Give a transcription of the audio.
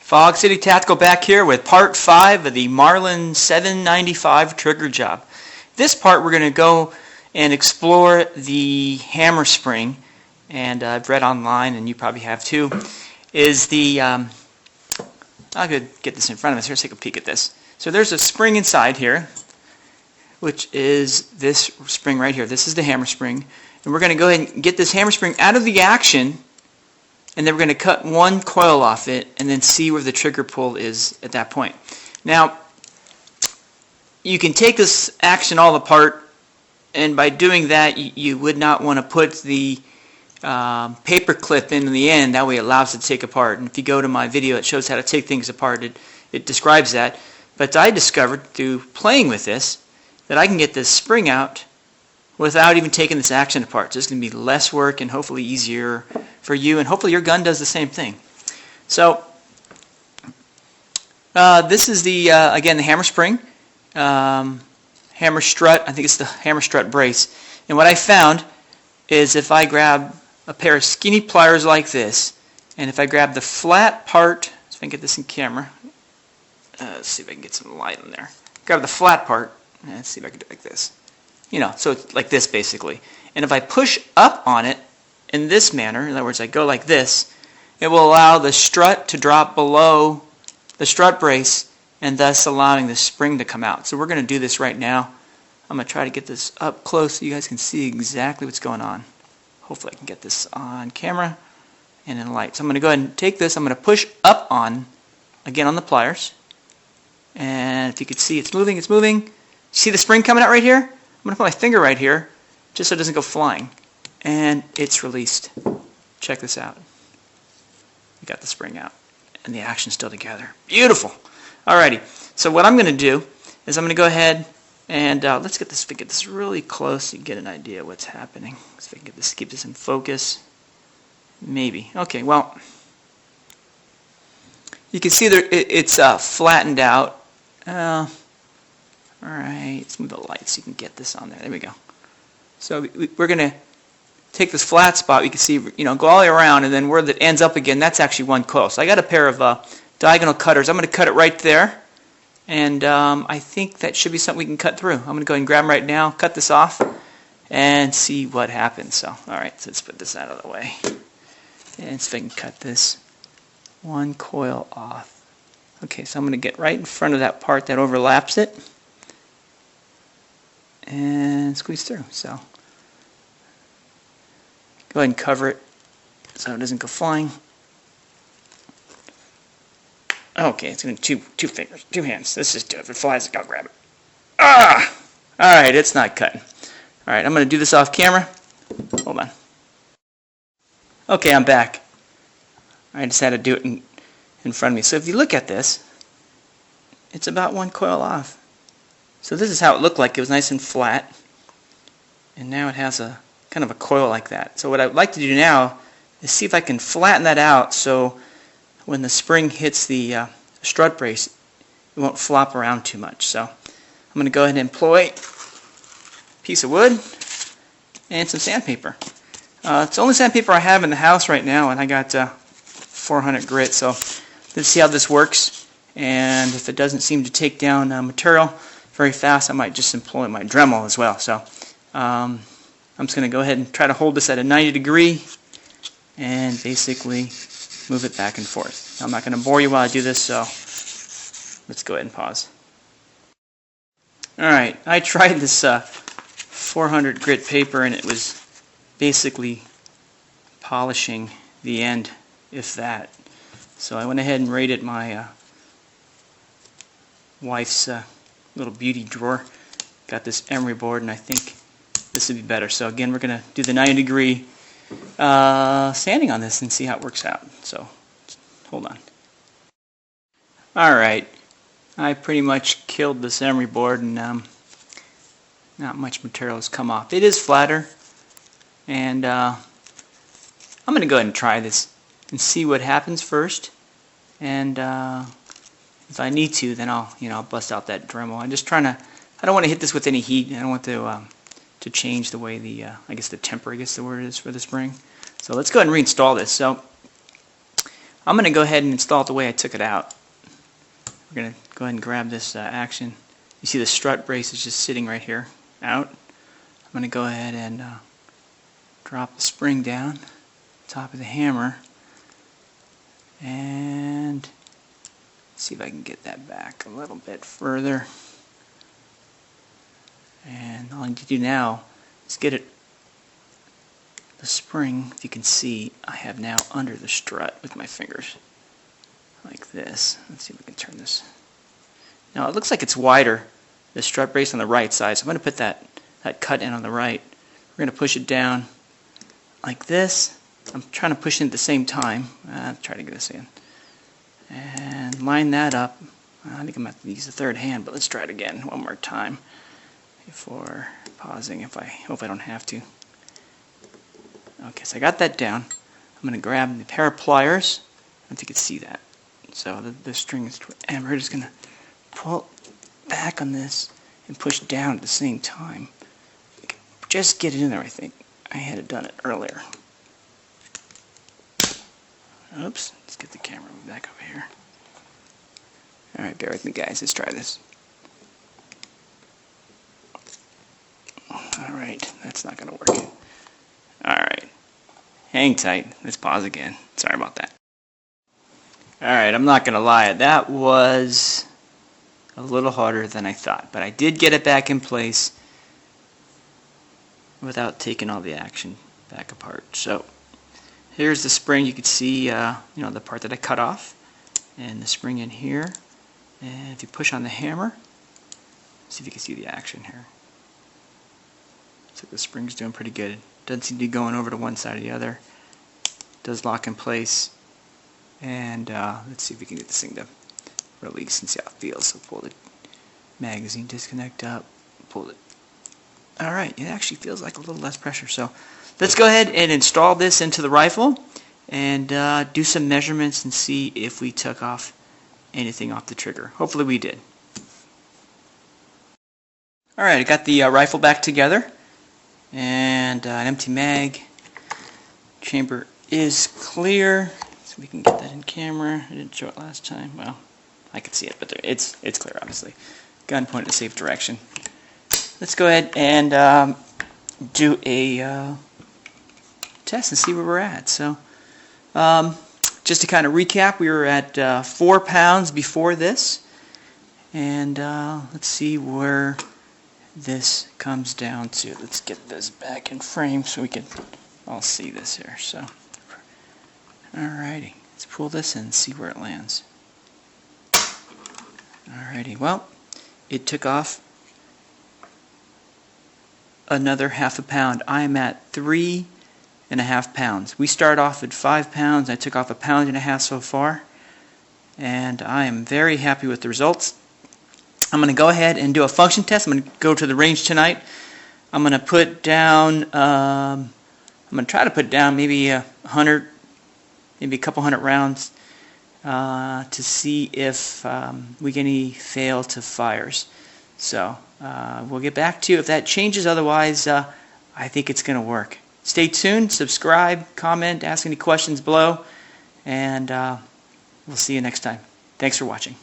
Fog City Tactical back here with part 5 of the Marlin 795 trigger job. This part we're going to go and explore the hammer spring, and I've read online, and you probably have too, is the, I'll go get this in front of us. Let's take a peek at this. So there's a spring inside here, which is this spring right here. This is the hammer spring, and we're going to go ahead and get this hammer spring out of the action, and then we're going to cut one coil off it and then see where the trigger pull is at that point. Now, you can take this action all apart, and by doing that you would not want to put the paper clip in the end. That way it allows it to take apart. And if you go to my video, it shows how to take things apart. It describes that. But I discovered through playing with this that I can get this spring out without even taking this action apart. So it's going to be less work and hopefully easier for you, and hopefully your gun does the same thing. So this is the again the hammer spring, hammer strut. I think it's the hammer strut brace. And what I found is if I grab a pair of skinny pliers like this, and if I grab the flat part, so if I can get this in camera, let's see if I can get some light in there. Grab the flat part. Let's see if I can do it like this. You know, so it's like this basically. And if I push up on it in this manner, in other words, I go like this, it will allow the strut to drop below the strut brace, and thus allowing the spring to come out. So we're going to do this right now. I'm going to try to get this up close so you guys can see exactly what's going on. Hopefully I can get this on camera and in light. So I'm going to go ahead and take this. I'm going to push up on, again on the pliers. And if you could see, it's moving, it's moving. See the spring coming out right here? I'm going to put my finger right here just so it doesn't go flying. And it's released. Check this out. We got the spring out. And the action's still together. Beautiful. Alrighty. So what I'm going to do is I'm going to go ahead and let's get this really close so you get an idea of what's happening. See if I can get this, keep this in focus. Maybe. Okay, well, you can see there it's flattened out. Alright, let's move the light so you can get this on there. There we go. So we're going to take this flat spot. You can see, you know, go all the way around, and then where that ends up again, that's actually one coil. So I got a pair of diagonal cutters. I'm going to cut it right there, and I think that should be something we can cut through. I'm going to go ahead and grab them right now, cut this off, and see what happens. So, all right, so let's put this out of the way, and see if I can cut this one coil off. Okay, so I'm going to get right in front of that part that overlaps it, and squeeze through. So go ahead and cover it so it doesn't go flying. Okay, it's going to two fingers, two hands. Let's just do it. If it flies, I'll grab it. Ah! Alright, it's not cutting. Alright, I'm going to do this off camera. Hold on. Okay, I'm back. I just had to do it in front of me. So if you look at this, it's about one coil off. So this is how it looked like. It was nice and flat. And now it has a kind of a coil like that. So what I'd like to do now is see if I can flatten that out so when the spring hits the strut brace, it won't flop around too much. So I'm going to go ahead and employ a piece of wood and some sandpaper. It's the only sandpaper I have in the house right now, and I got 400 grit. So let's see how this works. And if it doesn't seem to take down material very fast, I might just employ my Dremel as well. So I'm just going to go ahead and try to hold this at a 90 degree and basically move it back and forth. Now, I'm not going to bore you while I do this, so let's go ahead and pause. Alright, I tried this 400 grit paper, and it was basically polishing the end, if that. So I went ahead and raided my wife's little beauty drawer. Got this emery board, and I think this would be better. So again, we're going to do the 90 degree sanding on this and see how it works out. So hold on. Alright, I pretty much killed this emery board, and not much material has come off. It is flatter, and I'm going to go ahead and try this and see what happens first, and if I need to, then I'll bust out that Dremel. I'm just trying to, I don't want to hit this with any heat. I don't want to change the way the I guess the temper, I guess the word is, for the spring. So let's go ahead and reinstall this. So I'm going to go ahead and install it the way I took it out. We're going to go ahead and grab this action. You see the strut brace is just sitting right here out. I'm going to go ahead and drop the spring down top of the hammer and see if I can get that back a little bit further. And all I need to do now is get it, the spring, if you can see, I have now under the strut with my fingers like this. Let's see if we can turn this. Now it looks like it's wider, the strut brace on the right side, so I'm going to put that cut in on the right. We're going to push it down like this. I'm trying to push it at the same time. I'll try to get this in. And line that up. I think I'm going to have to use the third hand, but let's try it again one more time before pausing, if I hope I don't have to. Okay, so I got that down. I'm going to grab the pair of pliers. I don't know if you can see that. So the string is, and we're just going to pull back on this and push down at the same time. Just get it in there, I think. I had done it earlier. Oops, let's get the camera back over here. Alright, bear with me guys, let's try this. Alright, that's not going to work. Alright, hang tight. Let's pause again. Sorry about that. Alright, I'm not going to lie, that was a little harder than I thought, but I did get it back in place without taking all the action back apart. So here's the spring. You can see the part that I cut off, and the spring in here. And if you push on the hammer, see if you can see the action here. So the spring's doing pretty good. Doesn't seem to be going over to one side or the other. Does lock in place. And let's see if we can get this thing to release and see how it feels. So pull the magazine disconnect up, pull it. Alright, it actually feels like a little less pressure. So let's go ahead and install this into the rifle and do some measurements and see if we took off anything off the trigger. Hopefully we did. Alright, I got the rifle back together and an empty mag. Chamber is clear, so we can get that in camera. I didn't show it last time. Well, I could see it, but it's clear, obviously. Gun pointed in a safe direction. Let's go ahead and do a test and see where we're at. So, just to kind of recap, we were at 4 pounds before this, and let's see where this comes down to. Let's get this back in frame so we can all see this here. So, alrighty, let's pull this and see where it lands. Alrighty, well, it took off another ½ pound. I am at 3.5 pounds. We started off at 5 pounds. I took off 1.5 pounds so far, and I am very happy with the results. I'm going to go ahead and do a function test. I'm going to go to the range tonight. I'm going to put down, I'm going to try to put down maybe 100, maybe a couple hundred rounds to see if we get any fail to fires. So we'll get back to you if that changes. Otherwise, I think it's going to work. Stay tuned, subscribe, comment, ask any questions below, and we'll see you next time. Thanks for watching.